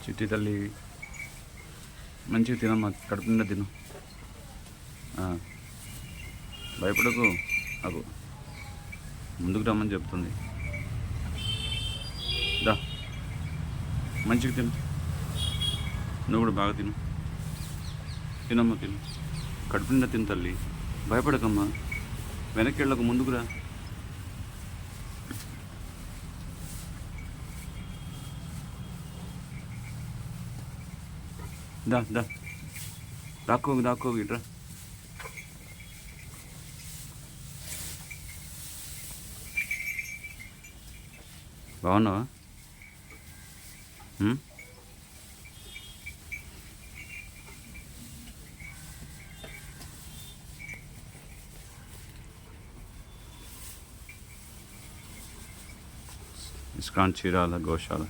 చిట్టి తల్లి మంచిగా తినమ్మా, కడుపు నిండా తిను. భయపడకు, అగు ముందుకు రమ్మని చెప్తుంది. దా మంచిగా తిను, నువ్వు కూడా బాగా తిను. తినమ్మా తిను, కడుపు నిండా తిను తల్లి. భయపడకమ్మా, వెనక్కి వెళ్ళకు, ముందుకురా. దా దా దాక్కోగు దాక్కోగు, ఇట్రా. బాగున్నావా? ఇస్కాన్ చీరాల గోశాల.